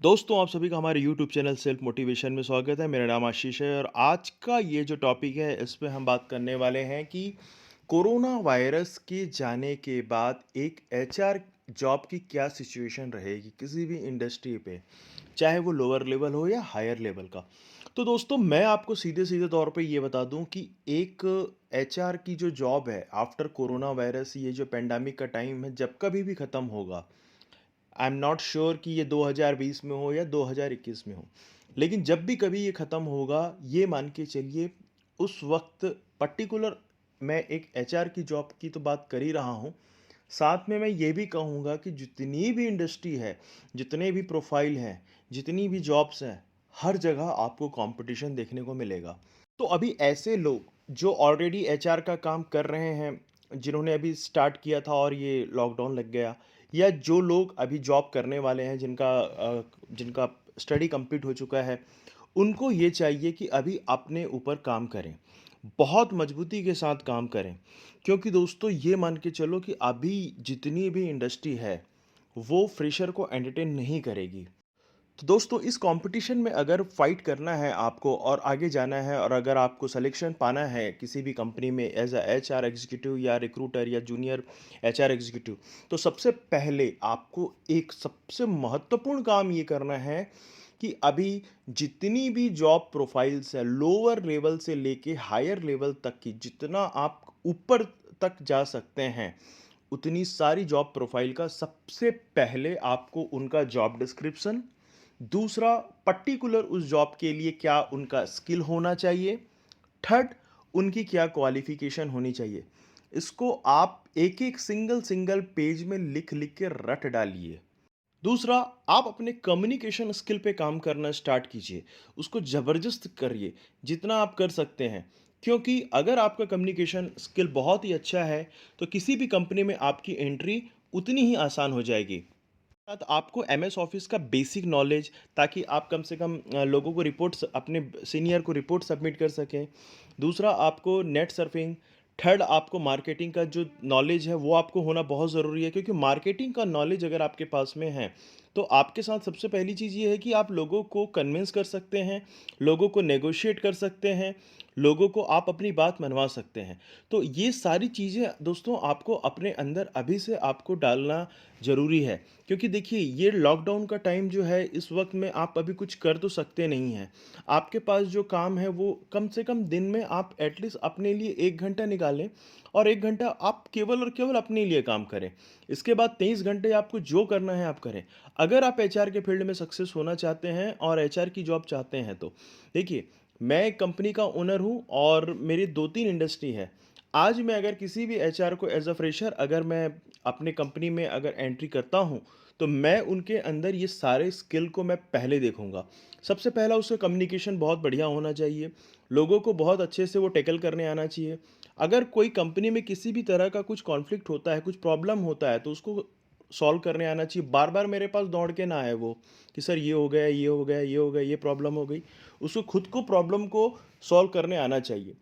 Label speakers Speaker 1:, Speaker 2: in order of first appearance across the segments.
Speaker 1: दोस्तों, आप सभी का हमारे यूट्यूब चैनल सेल्फ मोटिवेशन में स्वागत है। मेरा नाम आशीष है और आज का ये जो टॉपिक है, इस पे हम बात करने वाले हैं कि कोरोना वायरस के जाने के बाद एक एचआर जॉब की क्या सिचुएशन रहेगी किसी भी इंडस्ट्री पे, चाहे वो लोअर लेवल हो या हायर लेवल का। तो दोस्तों, मैं आपको सीधे-सीधे तौर पे ये बता दूँ कि एक एचआर की जो जॉब है, आफ्टर कोरोना वायरस, ये जो पैंडेमिक का टाइम है, जब कभी भी खत्म होगा, आई एम नॉट श्योर कि ये 2020 में हो या 2021 में हो। लेकिन जब भी कभी ये ख़त्म होगा, ये मान के चलिए उस वक़्त पर्टिकुलर मैं एक एचआर की जॉब की तो बात कर ही रहा हूँ। साथ में मैं ये भी कहूँगा कि जितनी भी इंडस्ट्री है, जितने भी प्रोफ़ाइल हैं, जितनी भी जॉब्स हैं, हर जगह आपको कॉम्पिटिशन देखने को मिलेगा। तो अभी ऐसे लोग जो ऑलरेडी एचआर का काम कर रहे हैं, जिन्होंने अभी स्टार्ट किया था और ये लॉकडाउन लग गया, या जो लोग अभी जॉब करने वाले हैं जिनका स्टडी कंप्लीट हो चुका है, उनको ये चाहिए कि अभी अपने ऊपर काम करें। बहुत मजबूती के साथ काम करें। क्योंकि दोस्तों, ये मान के चलो कि अभी जितनी भी इंडस्ट्री है, वो फ्रेशर को एंटरटेन नहीं करेगी। तो दोस्तों, इस कंपटीशन में अगर फाइट करना है आपको और आगे जाना है, और अगर आपको सिलेक्शन पाना है किसी भी कंपनी में एज अ एचआर एग्जीक्यूटिव या रिक्रूटर या जूनियर एचआर एग्जीक्यूटिव, तो सबसे पहले आपको एक सबसे महत्वपूर्ण काम ये करना है कि अभी जितनी भी जॉब प्रोफाइल्स है, लोअर लेवल से लेके हायर लेवल तक की, जितना आप ऊपर तक जा सकते हैं, उतनी सारी जॉब प्रोफाइल का सबसे पहले आपको उनका जॉब डिस्क्रिप्शन, दूसरा पर्टिकुलर उस जॉब के लिए क्या उनका स्किल होना चाहिए, थर्ड उनकी क्या क्वालिफिकेशन होनी चाहिए, इसको आप एक एक सिंगल सिंगल पेज में लिख लिख के रट डालिए। दूसरा, आप अपने कम्युनिकेशन स्किल पे काम करना स्टार्ट कीजिए, उसको ज़बरदस्त करिए जितना आप कर सकते हैं। क्योंकि अगर आपका कम्युनिकेशन स्किल बहुत ही अच्छा है, तो किसी भी कंपनी में आपकी एंट्री उतनी ही आसान हो जाएगी। साथ आपको एमएस ऑफिस का बेसिक नॉलेज, ताकि आप कम से कम लोगों को रिपोर्ट्स, अपने सीनियर को रिपोर्ट सबमिट कर सकें। दूसरा, आपको नेट सर्फिंग। थर्ड, आपको मार्केटिंग का जो नॉलेज है वो आपको होना बहुत ज़रूरी है, क्योंकि मार्केटिंग का नॉलेज अगर आपके पास में है, तो आपके साथ सबसे पहली चीज़ ये है कि आप लोगों को कन्विंस कर सकते हैं, लोगों को नेगोशिएट कर सकते हैं, लोगों को आप अपनी बात मनवा सकते हैं। तो ये सारी चीज़ें दोस्तों आपको अपने अंदर अभी से आपको डालना ज़रूरी है। क्योंकि देखिए, ये लॉकडाउन का टाइम जो है, इस वक्त में आप अभी कुछ कर तो सकते नहीं हैं। आपके पास जो काम है वो कम से कम दिन में आप एटलीस्ट अपने लिए 1 घंटा निकालें, और 1 घंटा आप केवल और केवल अपने लिए काम करें। इसके बाद 23 घंटे आपको जो करना है आप करें। अगर आप एचआर के फील्ड में सक्सेस होना चाहते हैं और एचआर की जॉब चाहते हैं, तो देखिए, मैं एक कंपनी का ओनर हूँ और मेरी 2-3 इंडस्ट्री है। आज मैं अगर किसी भी एचआर को एज अ फ्रेशर अगर मैं अपने कंपनी में अगर एंट्री करता हूँ, तो मैं उनके अंदर ये सारे स्किल को मैं पहले देखूँगा। सबसे पहला, उसका कम्युनिकेशन बहुत बढ़िया होना चाहिए, लोगों को बहुत अच्छे से वो टैकल करने आना चाहिए। अगर कोई कंपनी में किसी भी तरह का कुछ कॉन्फ्लिक्ट होता है, कुछ प्रॉब्लम होता है, तो उसको सॉल्व करने आना चाहिए। बार-बार मेरे पास दौड़ के ना आए वो, कि सर ये हो गया, ये हो गया, ये हो गया, ये प्रॉब्लम हो गई। उसको खुद को प्रॉब्लम को सॉल्व करने आना चाहिए।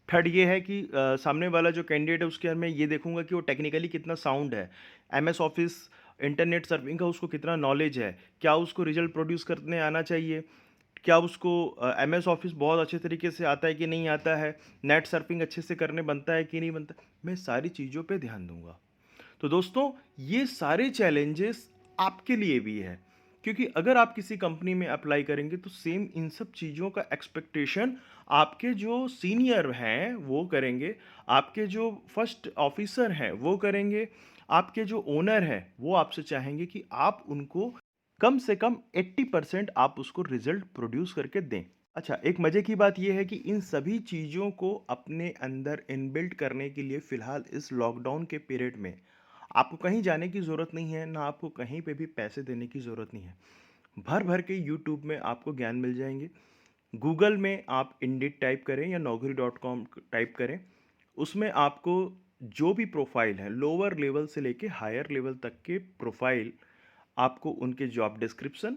Speaker 1: थर्ड ये है कि सामने वाला जो कैंडिडेट है, उसके मैं ये देखूँगा कि वो टेक्निकली कितना साउंड है। एमएस ऑफिस, इंटरनेट सर्फिंग का उसको कितना नॉलेज है, क्या उसको रिजल्ट प्रोड्यूस करने आना चाहिए, क्या उसको एमएस ऑफिस बहुत अच्छे तरीके से आता है कि नहीं आता है, नेट सर्फिंग अच्छे से करने बनता है कि नहीं बनता। मैं सारी चीज़ों पे ध्यान दूंगा। तो दोस्तों, ये सारे चैलेंजेस आपके लिए भी है, क्योंकि अगर आप किसी कंपनी में अप्लाई करेंगे, तो सेम इन सब चीज़ों का एक्सपेक्टेशन आपके जो सीनियर हैं वो करेंगे, आपके जो फर्स्ट ऑफिसर हैं वो करेंगे, आपके जो ओनर हैं वो आपसे चाहेंगे कि आप उनको कम से कम 80% आप उसको रिजल्ट प्रोड्यूस करके दें। अच्छा, एक मज़े की बात यह है कि इन सभी चीज़ों को अपने अंदर इनबिल्ट करने के लिए फ़िलहाल इस लॉकडाउन के पीरियड में आपको कहीं जाने की ज़रूरत नहीं है, ना आपको कहीं पे भी पैसे देने की ज़रूरत नहीं है। भर-भर के यूट्यूब में आपको ज्ञान मिल जाएँगे। गूगल में आप इंडीड टाइप करें या naukri.com टाइप करें, उसमें आपको जो भी प्रोफ़ाइल है, लोअर लेवल से लेके हायर लेवल तक के प्रोफ़ाइल, आपको उनके जॉब डिस्क्रिप्शन,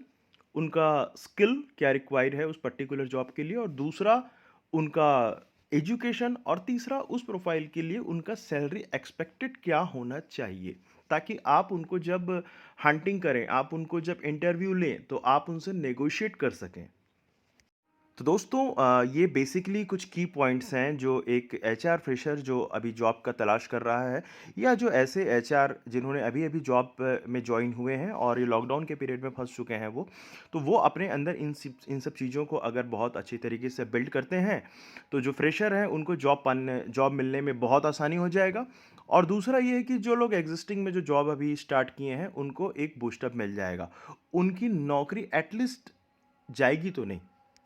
Speaker 1: उनका स्किल क्या रिक्वायर्ड है उस पर्टिकुलर जॉब के लिए, और दूसरा उनका एजुकेशन, और तीसरा उस प्रोफ़ाइल के लिए उनका सैलरी एक्सपेक्टेड क्या होना चाहिए। ताकि आप उनको जब हंटिंग करें, आप उनको जब इंटरव्यू लें, तो आप उनसे नेगोशिएट कर सकें। तो दोस्तों ये बेसिकली कुछ की पॉइंट्स हैं जो एक एचआर फ्रेशर जो अभी जॉब का तलाश कर रहा है या जो ऐसे एचआर जिन्होंने अभी-अभी जॉब में जॉइन हुए हैं और ये लॉकडाउन के पीरियड में फँस चुके हैं तो वो अपने अंदर इन सब चीज़ों को अगर बहुत अच्छी तरीके से बिल्ड करते हैं, तो जो फ्रेशर हैं उनको जॉब मिलने में बहुत आसानी हो जाएगा। और दूसरा ये है कि जो लोग एक्जिस्टिंग में जो जॉब अभी स्टार्ट किए हैं, उनको एक बूस्ट अप मिल जाएगा। उनकी नौकरी एट लीस्ट जाएगी तो नहीं।